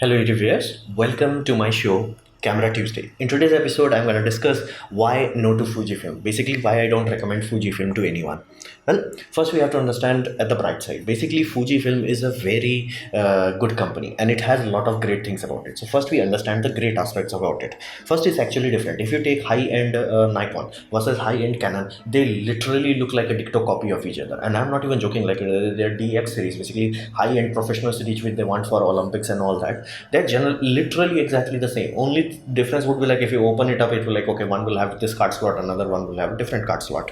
Hello YouTube viewers, welcome to my show Camera Tuesday. In today's episode, I'm going to discuss why no to FujiFilm. Basically, why I don't recommend FujiFilm to anyone. Well, first we have to understand at the bright side. Basically, FujiFilm is a very good company and it has a lot of great things about it. So first we understand the great aspects about it. First, it's actually different. If you take high-end Nikon versus high-end Canon, they literally look like a dicto copy of each other. And I'm not even joking. Like their DX series, basically high-end professional series which they want for Olympics and all that. They're literally exactly the same. Only difference would be like if you open it up, it will like okay, one will have this card slot, another one will have a different card slot.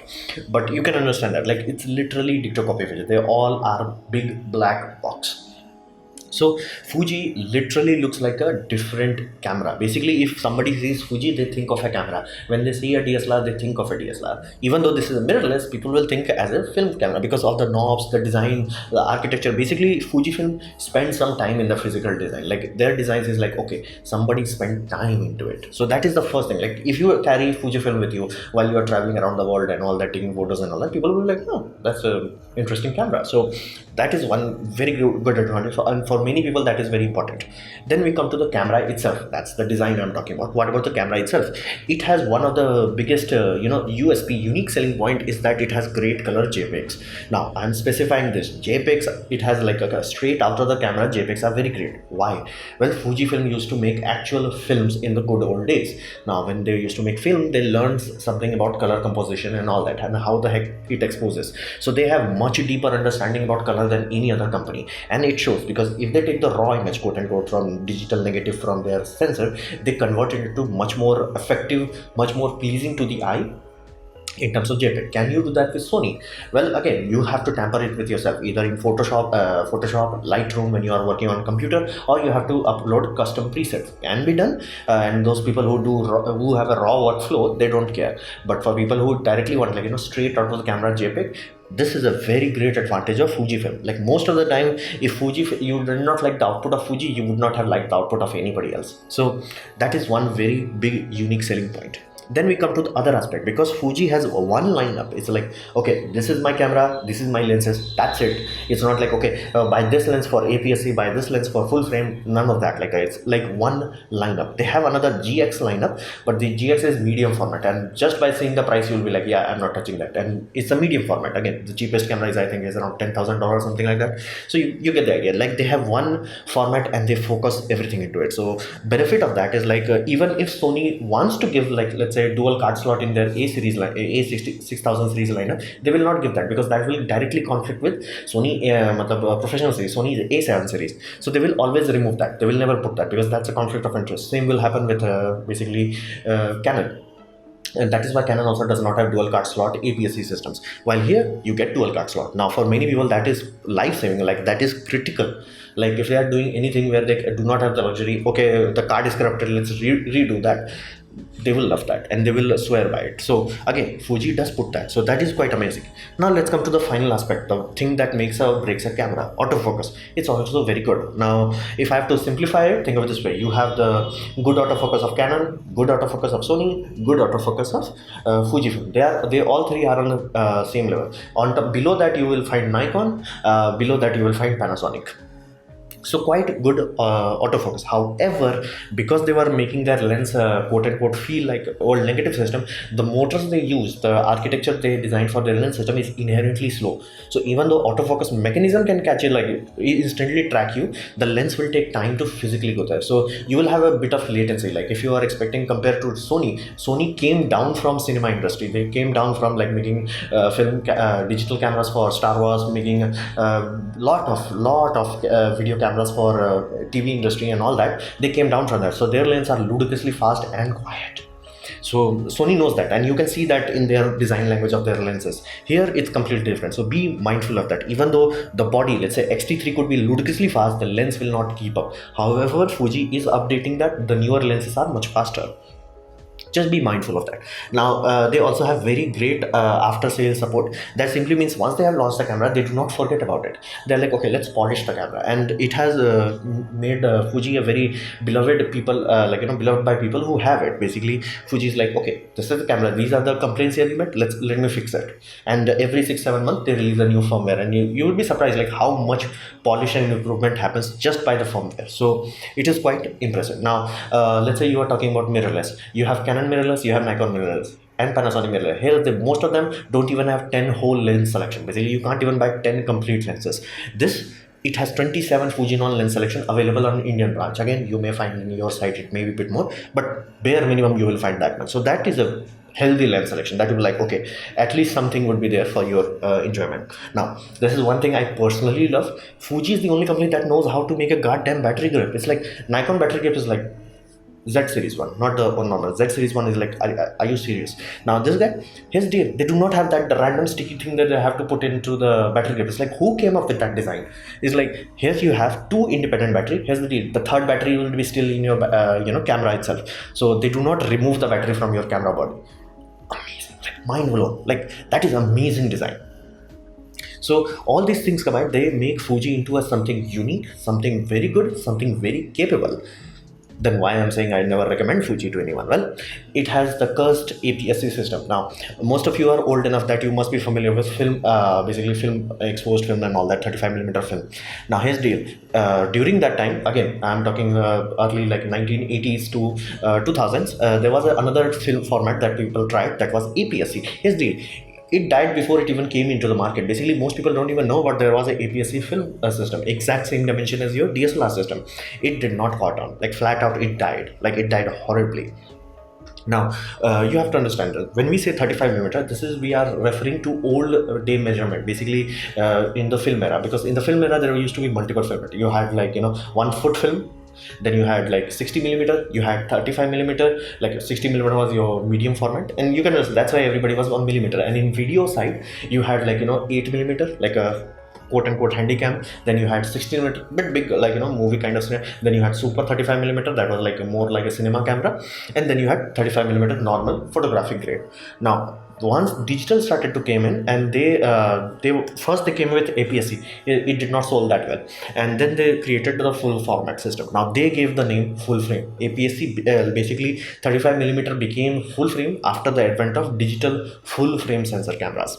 But you can understand that like it's literally dicto copy of each other. They all are big black box. So Fuji literally looks like a different camera. Basically, if somebody sees Fuji, they think of a camera. When they see a DSLR, they think of a DSLR. Even though this is a mirrorless, people will think as a film camera because of the knobs, the design, the architecture. Basically, Fujifilm spends some time in the physical design. Like their designs is like, okay, somebody spent time into it. So that is the first thing. Like if you carry Fujifilm with you while you are traveling around the world and all that, taking photos and all that, people will be like, oh, that's a interesting camera. So that is one very good advantage. And for many people that is very important. Then we come to the camera itself. That's the design I'm talking about. What about the camera itself? It has one of the biggest USP, unique selling point, is that it has great color JPEGs. Now I'm specifying this JPEGs. It has like a straight out of the camera JPEGs are very great. Why? Well, Fujifilm used to make actual films in the good old days. Now when they used to make film, they learned something about color composition and all that and how the heck it exposes. So they have much deeper understanding about color than any other company, and it shows because if they take the raw image, quote unquote, from digital negative from their sensor, they convert it into much more effective, much more pleasing to the eye in terms of JPEG. Can you do that with Sony? Well, again, you have to tamper it with yourself, either in Photoshop, Lightroom when you are working on computer, or you have to upload custom presets. Can be done, and those people who have a raw workflow, they don't care. But for people who directly want straight out of the camera JPEG, this is a very great advantage of Fujifilm. Like most of the time, if you did not like the output of Fuji, you would not have liked the output of anybody else. So that is one very big unique selling point. Then we come to the other aspect, because Fuji has one lineup. It's like, okay, this is my camera, this is my lenses, that's it. It's not like, okay, buy this lens for APSC, buy this lens for full frame, none of that. Like it's like one lineup. They have another GX lineup, but the GX is medium format, and just by seeing the price you'll be like, yeah, I'm not touching that. And it's a medium format. Again, the cheapest camera is, I think, is around $10,000, something like that. So you get the idea. Like they have one format and they focus everything into it. So benefit of that is like even if Sony wants to give, like, let's say dual card slot in their A series, like A6000 series lineup, they will not give that because that will directly conflict with Sony professional series, Sony A7 series. So they will always remove that. They will never put that because that's a conflict of interest. Same will happen with Canon. And that is why Canon also does not have dual card slot APS-C systems. While here you get dual card slot. Now for many people that is life-saving, like that is critical. Like if they are doing anything where they do not have the luxury, okay, the card is corrupted, let's redo that. They will love that and they will swear by it. So again, Fuji does put that. So that is quite amazing. Now let's come to the final aspect, the thing that makes or breaks a camera, autofocus. It's also very good. Now if I have to simplify it, think of it this way. You have the good autofocus of Canon, good autofocus of Sony, good autofocus of Fujifilm. They all three are on the same level. On top, below that you will find Nikon, below that you will find Panasonic. So quite good autofocus. However, because they were making their lens quote unquote feel like old negative system, the motors they use, the architecture they designed for their lens system is inherently slow. So even though autofocus mechanism can catch it, like instantly track you, the lens will take time to physically go there. So you will have a bit of latency. Like if you are expecting, compared to Sony came down from cinema industry. They came down from like making digital cameras for Star Wars, making lot of video cameras for TV industry and all that. They came down from that. So their lenses are ludicrously fast and quiet. So Sony knows that, and you can see that in their design language of their lenses. Here it's completely different. So be mindful of that. Even though the body, let's say X-T3 could be ludicrously fast, the lens will not keep up. However, Fuji is updating that. The newer lenses are much faster. Just be mindful of that. Now they also have very great after sales support. That simply means once they have launched the camera, they do not forget about it. They're like, okay, let's polish the camera, and it has made Fuji a very beloved people, beloved by people who have it. Basically, Fuji is like, okay, this is the camera, these are the complaints here you met, let me fix it. And every 6-7 months they release a new firmware, and you will be surprised like how much polish and improvement happens just by the firmware. So it is quite impressive. Now let's say you are talking about mirrorless. You have Canon mirrorless, you have Nikon mirrorless, and Panasonic mirrorless. Here most of them don't even have 10 whole lens selection. Basically you can't even buy 10 complete lenses. This, it has 27 Fuji non-lens selection available on Indian branch. Again, you may find in your site it may be a bit more, but bare minimum you will find that much. So that is a healthy lens selection. That will be like, okay, at least something would be there for your enjoyment. Now this is one thing I personally love. Fuji is the only company that knows how to make a goddamn battery grip. It's like Nikon battery grip is like Z series one, not the one normal. Z series one is like, are you serious? Now this guy, his deal, they do not have that random sticky thing that they have to put into the battery grip. It's like, who came up with that design? It's like, here you have two independent battery. Here's the deal, the third battery will be still in your camera itself. So they do not remove the battery from your camera body. Amazing, like mind blown. Like that is amazing design. So all these things combined, they make Fuji into something unique, something very good, something very capable. Then why I'm saying I never recommend Fuji to anyone? Well, it has the cursed APSC system. Now, most of you are old enough that you must be familiar with film, basically film, exposed film and all that, 35mm film. Now, here's the deal. During that time, again, I'm talking early like 1980s to 2000s, there was another film format that people tried, that was APSC. Here's the deal. It died before it even came into the market. Basically, most people don't even know what there was a APS-C film system, exact same dimension as your DSLR system. It did not caught on, like flat out, it died. Like it died horribly. Now, you have to understand that when we say 35mm, this is, we are referring to old day measurement, basically in the film era, because in the film era, there used to be multiple film. You had like, 1 foot film, then you had like 60mm, you had 35mm, like 60mm was your medium format, and you can understand that's why everybody was 1mm. And in video side, you had like 8mm, like a quote-unquote handycam. Then you had 16mm, bit big, like movie kind of scenario. Then you had super 35mm, that was like more like a cinema camera, and then you had 35mm normal photographic grade. Now once digital started to came in, and they first they came with APS-C, it did not sold that well, and then they created the full format system. Now they gave the name full frame. APS-C, basically 35mm became full frame after the advent of digital full frame sensor cameras.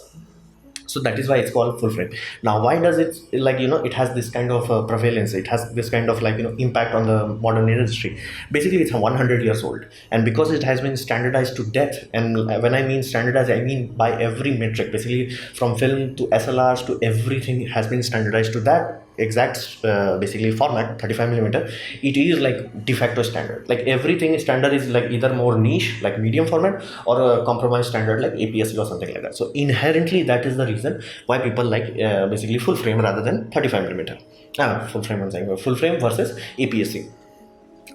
So that is why it's called full frame. Now why does it, like it has this kind of prevalence, it has this kind of like impact on the modern industry? Basically it's 100 years old, and because it has been standardized to death, and when I mean standardized, I mean by every metric, basically from film to SLRs to everything has been standardized to that exact basically format, 35mm. It is like de facto standard. Like everything standard is like either more niche like medium format, or a compromise standard like APS-C or something like that. So inherently that is the reason why people like basically full frame rather than 35mm. Full frame, I'm saying full frame versus APS-C.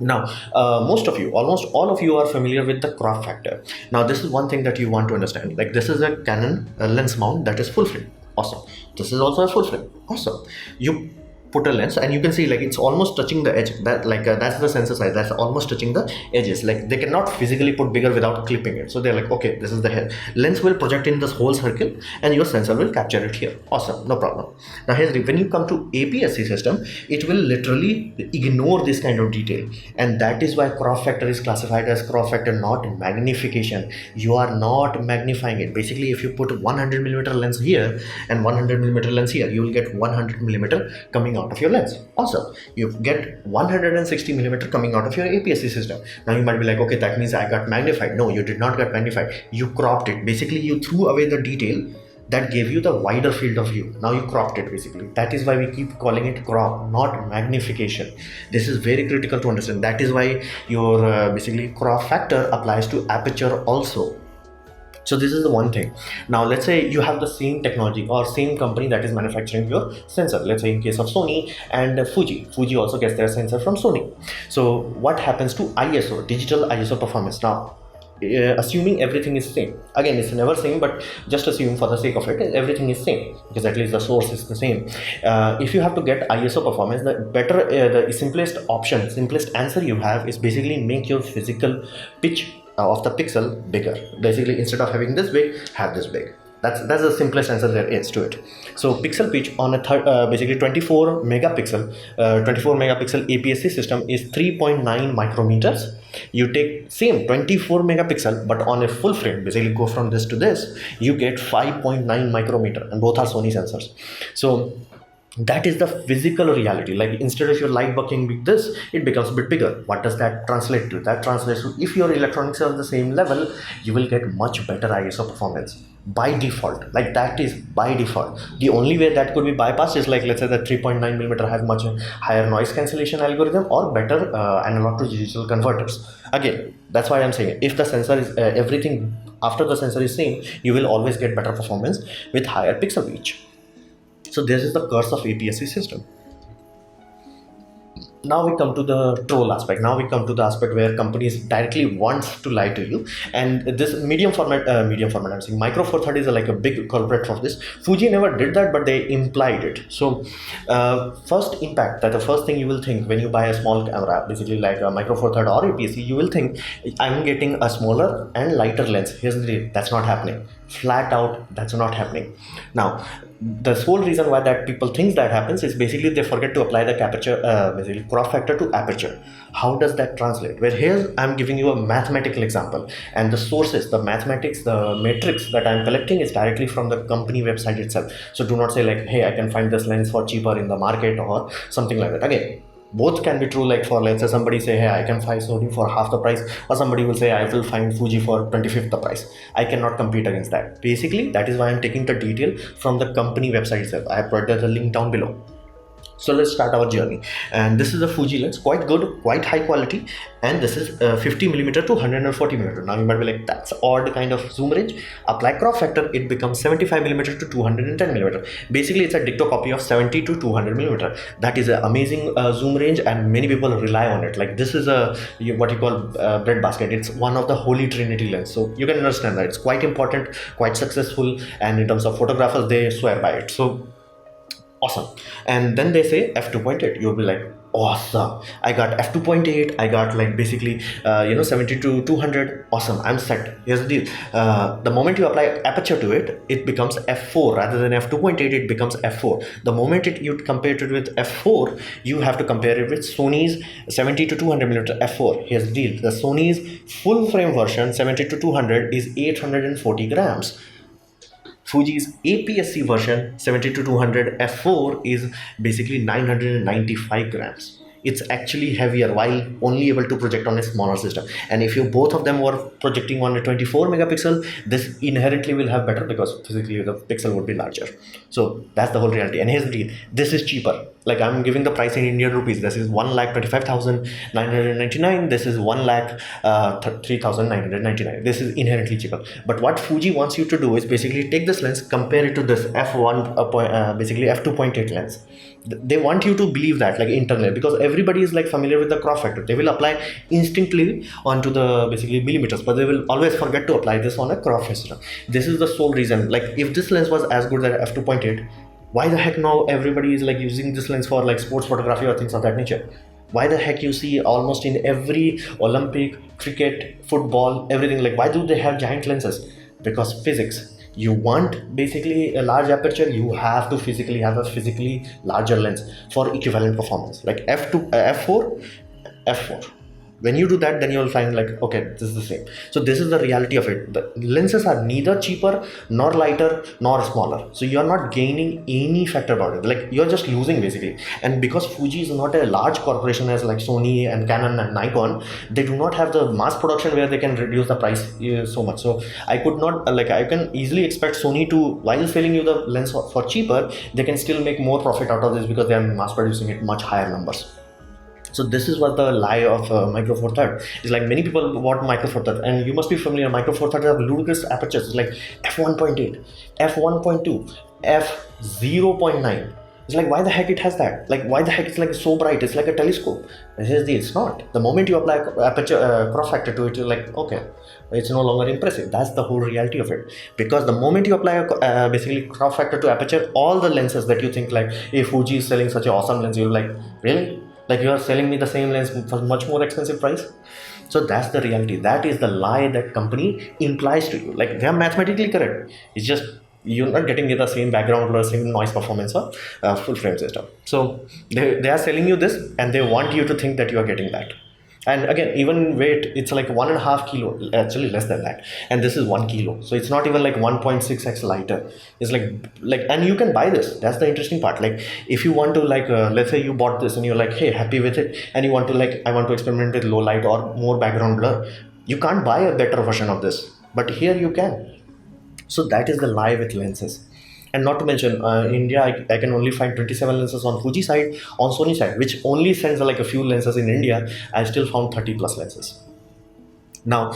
Now, most of you, almost all of you are familiar with the crop factor. Now, this is one thing that you want to understand. Like this is a Canon lens mount that is full frame. Awesome. This is also a full frame. Awesome. You put a lens and you can see like it's almost touching the edge. That like that's the sensor size. That's almost touching the edges. Like they cannot physically put bigger without clipping it. So they're like, okay, this is the head. Lens will project in this whole circle, and your sensor will capture it here. Awesome, no problem. Now here's the, when you come to APS-C system, it will literally ignore this kind of detail, and that is why crop factor is classified as crop factor, not magnification. You are not magnifying it. Basically, if you put 100mm lens here and 100mm lens here, you will get 100mm coming out of your lens. Awesome. You get 160mm coming out of your APS-C system. Now you might be like, okay, that means I got magnified. No, you did not get magnified. You cropped it. Basically, you threw away the detail that gave you the wider field of view. Now you cropped it basically. That is why we keep calling it crop, not magnification. This is very critical to understand. That is why your basically crop factor applies to aperture also. So this is the one thing. Now let's say you have the same technology or same company that is manufacturing your sensor. Let's say in case of Sony and Fuji. Fuji also gets their sensor from Sony. So what happens to ISO, digital ISO performance? Now assuming everything is same, again it's never same, but just assume for the sake of it everything is same, because at least the source is the same. If you have to get ISO performance, the better the simplest option, simplest answer you have is basically make your physical pitch of the pixel bigger. Basically, instead of having this big, have this big. That's the simplest answer there is to it. So pixel pitch on a basically 24 megapixel APS-C system is 3.9 micrometers. You take same 24 megapixel, but on a full frame, basically go from this to this, you get 5.9 micrometer, and both are Sony sensors. So that is the physical reality. Like instead of your light bucking with this, it becomes a bit bigger. What does that translate to? That translates to, if your electronics are the same level, you will get much better ISO performance by default. Like that is by default. The only way that could be bypassed is, like, let's say that 3.9 millimeter has much higher noise cancellation algorithm or better analog to digital converters. Again, that's why I'm saying, if the sensor is everything after the sensor is same, you will always get better performance with higher pixel reach. So this is the curse of APS-C system. Now we come to the troll aspect. Now we come to the aspect where companies directly want to lie to you. And this medium format, I'm saying Micro Four Third is like a big culprit for this. Fuji never did that, but they implied it. So first impact, that the first thing you will think when you buy a small camera, basically like a Micro Four Third or APS-C, you will think, I'm getting a smaller and lighter lens. Here's the deal, that's not happening. Flat out, that's not happening. Now, the sole reason why that people think that happens is basically they forget to apply the aperture, basically crop factor to aperture. How does that translate? Where here I'm giving you a mathematical example, and the sources, the mathematics, the matrix that I'm collecting is directly from the company website itself. So do not say like, hey, I can find this lens for cheaper in the market or something like that. Again, both can be true. Like for, let's say somebody say, hey, I can find Sony for half the price, or somebody will say I will find Fuji for 25th the price. I cannot compete against that. Basically, that is why I'm taking the detail from the company website itself. I have provided the link down below. So let's start our journey. And this is a Fuji lens, quite good, quite high quality, and this is 50mm to 140mm. Now you might be like, that's odd kind of zoom range. Apply crop factor, it becomes 75mm to 210mm. Basically, it's a dicto copy of 70 to 200mm. That is an amazing zoom range, and many people rely on it. Like this is a what you call breadbasket. It's one of the holy trinity lens. So you can understand that it's quite important, quite successful, and in terms of photographers, they swear by it. So awesome. And then they say f2.8, you'll be like, awesome, I got f2.8, I got like basically 70 to 200, awesome, I'm set. Here's the deal, the moment you apply aperture to it, it becomes f4 rather than f2.8, it becomes f4. The moment you compare it with f4, you have to compare it with Sony's 70 to 200mm f4. Here's the deal, the Sony's full frame version 70 to 200 is 840 grams. Fuji's APS-C version 70 to 200 f4 is basically 995 grams. It's actually heavier while only able to project on a smaller system. And if you both of them were projecting on a 24 megapixel, this inherently will have better because physically the pixel would be larger. So that's the whole reality. And here's the deal, this is cheaper. Like I'm giving the price in Indian rupees. This is 1,25,999. This is 1,03,999. This is inherently cheaper. But what Fuji wants you to do is basically take this lens, compare it to this basically f2.8 lens. They want you to believe that, like internally, because everybody is like familiar with the crop factor. They will apply instinctively onto the basically millimeters, but they will always forget to apply this on a crop factor. This is the sole reason. Like if this lens was as good as f2.8, why the heck now everybody is like using this lens for like sports photography or things of that nature? Why the heck you see almost in every Olympic, cricket, football, everything, like why do they have giant lenses? Because physics. You want basically a large aperture, you have to physically have a physically larger lens for equivalent performance. Like f4. When you do that, then you'll find like, okay, this is the same. So this is the reality of it. The lenses are neither cheaper nor lighter nor smaller. So you're not gaining any factor about it. Like you're just losing basically. And because Fuji is not a large corporation as like Sony and Canon and Nikon, they do not have the mass production where they can reduce the price so much. So I could not, I can easily expect Sony to, while selling you the lens for cheaper, they can still make more profit out of this because they are mass producing it much higher numbers. So this is what the lie of Micro Four Third is. Like many people want Micro Four Third, and you must be familiar. Micro Four Third have ludicrous apertures. It's like f1.8, f1.2, f0.9. It's like, why the heck it has that? Like why the heck it's like so bright? It's like a telescope. It's not. The moment you apply aperture crop factor to it, you're like, okay, it's no longer impressive. That's the whole reality of it. Because the moment you apply basically crop factor to aperture, all the lenses that you think like, hey, Fuji is selling such an awesome lens, you're like, really? Like you are selling me the same lens for much more expensive price. So that's the reality. That is the lie that company implies to you. Like they are mathematically correct. It's just you're not getting the same background blur, same noise performance or full frame system. So they are selling you this and they want you to think that you are getting that. And again, even weight, it's like 1.5 kilo, actually less than that. And this is 1 kilo. So it's not even like 1.6x lighter. It's like, and you can buy this. That's the interesting part. Like if you want to like, let's say you bought this and you're like, hey, happy with it. And you want to like, I want to experiment with low light or more background blur. You can't buy a better version of this, but here you can. So that is the lie with lenses. And not to mention, in India, I can only find 27 lenses on Fuji side, on Sony side, which only sends like a few lenses in India. I still found 30 plus lenses. Now,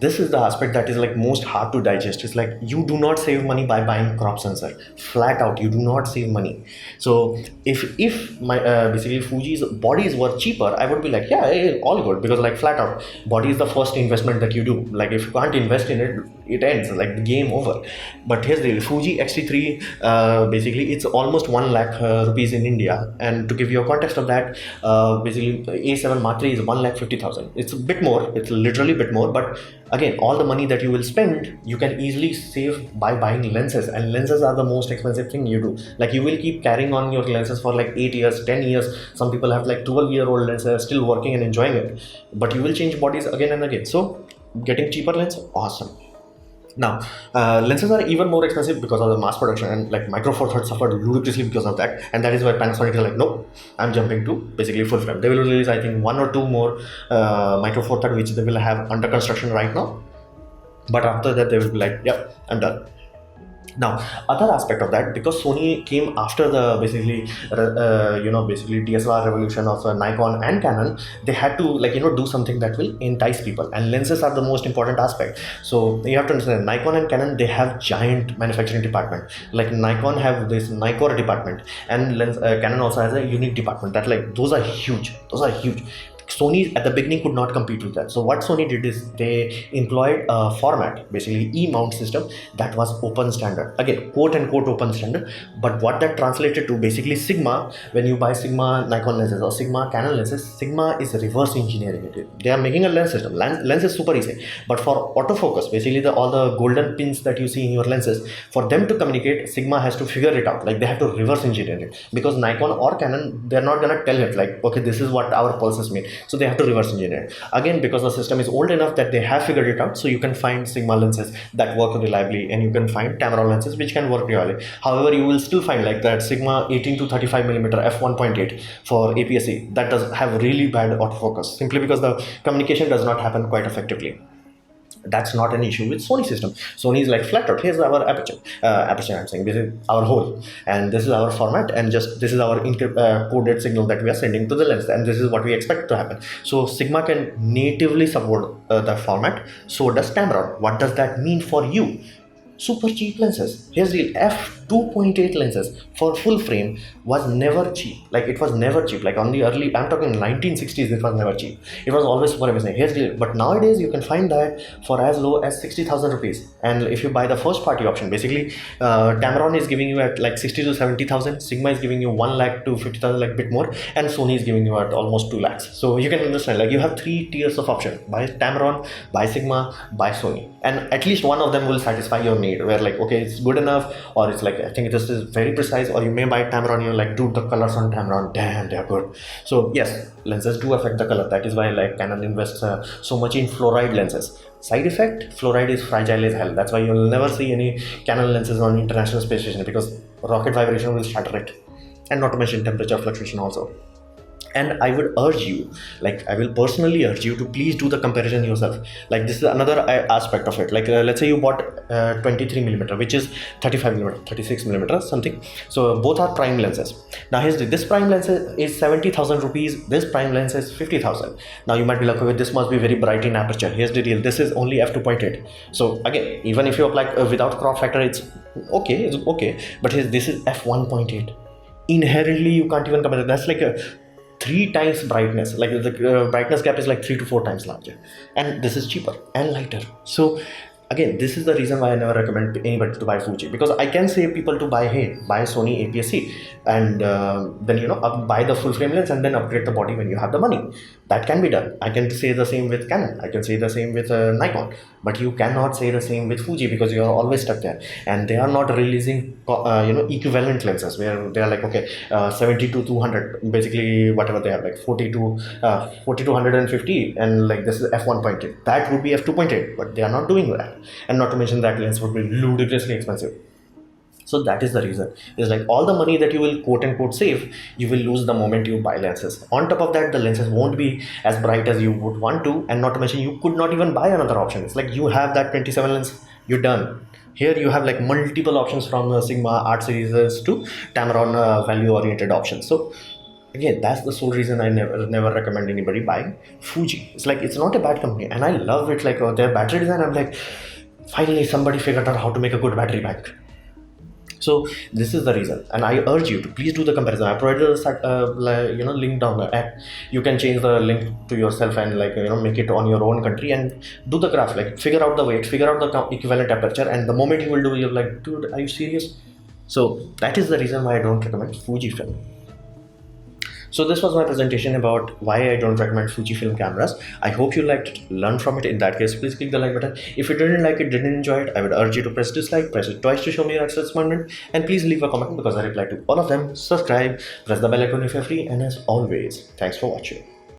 this is the aspect that is like most hard to digest. It's like you do not save money by buying crop sensor. Flat out, you do not save money. So if my basically Fuji's bodies were cheaper, I would be like, yeah, all good, because like flat out, body is the first investment that you do. Like if you can't invest in it, it ends, like the game over. But here's the Fuji X-T3, basically it's almost 1 lakh rupees in India. And to give you a context of that, basically A7 Mark III is 1,50,000. It's a bit more, it's literally a bit more, but again, all the money that you will spend, you can easily save by buying lenses, and lenses are the most expensive thing you do. Like you will keep carrying on your lenses for like 8 years, 10 years. Some people have like 12-year-old lenses still working and enjoying it, but you will change bodies again and again. So getting cheaper lens, awesome. Now, lenses are even more expensive because of the mass production, and like Micro Four Thirds suffered ludicrously because of that, and that is why Panasonic is like, no, I'm jumping to basically full frame. They will release, I think, 1 or 2 more Micro Four Third, which they will have under construction right now. But after that, they will be like, yep, I'm done. Now, other aspect of that, because Sony came after the basically basically DSLR revolution of Nikon and Canon, they had to like do something that will entice people, and lenses are the most important aspect. So you have to understand, Nikon and Canon, they have giant manufacturing department. Like Nikon have this Nikkor department, and Canon also has a unique department. That like those are huge. Sony at the beginning could not compete with that. So what Sony did is they employed a format, basically E-mount system, that was open standard. Again, quote unquote open standard. But what that translated to, basically Sigma, when you buy Sigma Nikon lenses or Sigma Canon lenses, Sigma is reverse engineering it. They are making a lens system. Lens is super easy. But for autofocus, basically all the golden pins that you see in your lenses, for them to communicate, Sigma has to figure it out. Like they have to reverse engineer it. Because Nikon or Canon, they're not gonna tell it like, okay, this is what our pulses mean. So they have to reverse engineer it. Again, because the system is old enough that they have figured it out, so you can find Sigma lenses that work reliably, and you can find Tamron lenses which can work reliably. However, you will still find like that Sigma 18 to 35mm f1.8 for APSC that does have really bad autofocus, simply because the communication does not happen quite effectively. That's not an issue with Sony system. Sony is like flat out. Here's our aperture. I'm saying this is our hole, and this is our format, and just this is our coded signal that we are sending to the lens, and this is what we expect to happen. So Sigma can natively support that format. So does Tamron. What does that mean for you? Super cheap lenses. Here's the f2.8 lenses for full frame was never cheap. Like it was never cheap. Like on the early, I'm talking 1960s, it was never cheap. It was always super amazing. Here's the, but nowadays you can find that for as low as 60,000 rupees. And if you buy the first party option, basically Tamron is giving you at like 60 to 70,000. Sigma is giving you 1 lakh to 50,000, like bit more, and Sony is giving you at almost 2 lakhs. So you can understand, like you have 3 tiers of option: buy Tamron, buy Sigma, buy Sony, and at least one of them will satisfy your need. Where like, okay, it's good enough, or it's like, I think this is very precise, or you may buy Tamron, you're like, dude, the colors on Tamron, damn, they're good. So yes, lenses do affect the color. That is why like Canon invests so much in fluoride lenses. Side effect, fluoride is fragile as hell. That's why you'll never see any Canon lenses on International Space Station, because rocket vibration will shatter it, and not to mention temperature fluctuation also. And I would urge you, like I will personally urge you to please do the comparison yourself. Like this is another aspect of it. Like let's say you bought 23mm, which is 35mm, 36mm something. So both are prime lenses. Now here's this prime lens is 70,000 rupees. This prime lens is 50,000. Now you might be like, okay, this must be very bright in aperture. Here's the deal. This is only f2.8. So again, even if you apply without crop factor, it's okay. But this is f1.8. Inherently, you can't even compare. That's like a 3 times brightness. Like the brightness gap is like 3 to 4 times larger, and this is cheaper and lighter. So again, this is the reason why I never recommend anybody to buy Fuji, because I can say people to buy, hey, buy Sony APSC, and then buy the full frame lens and then upgrade the body when you have the money. That can be done. I can say the same with Canon. I can say the same with Nikon, but you cannot say the same with Fuji, because you are always stuck there, and they are not releasing equivalent lenses where they are like, okay, 70 to 200, basically whatever they have, like 40 to 150, and like this is f1.8, that would be f2.8, but they are not doing that. And not to mention that lens would be ludicrously expensive. So that is the reason. It's like all the money that you will quote unquote save, you will lose the moment you buy lenses. On top of that, the lenses won't be as bright as you would want to, and not to mention you could not even buy another option. It's like you have that 27 lens, you're done. Here you have like multiple options, from Sigma art series to Tamron value oriented options. So again, that's the sole reason I never recommend anybody buying Fuji. It's like, it's not a bad company, and I love it. Like their battery design, I'm like, finally somebody figured out how to make a good battery bank. So this is the reason, and I urge you to please do the comparison. I provided a link down there. You can change the link to yourself and make it on your own country and do the graph. Like figure out the weight, figure out the equivalent aperture, and the moment you will do, you're like, dude, are you serious? So that is the reason why I don't recommend FujiFilm. So this was my presentation about why I don't recommend FujiFilm cameras. I hope you liked it, learn from it. In that case, please click the like button. If you didn't like it, didn't enjoy it, I would urge you to press dislike, press it twice to show me your assessment, and please leave a comment because I reply to all of them. Subscribe, press the bell icon if you're free, and as always, thanks for watching.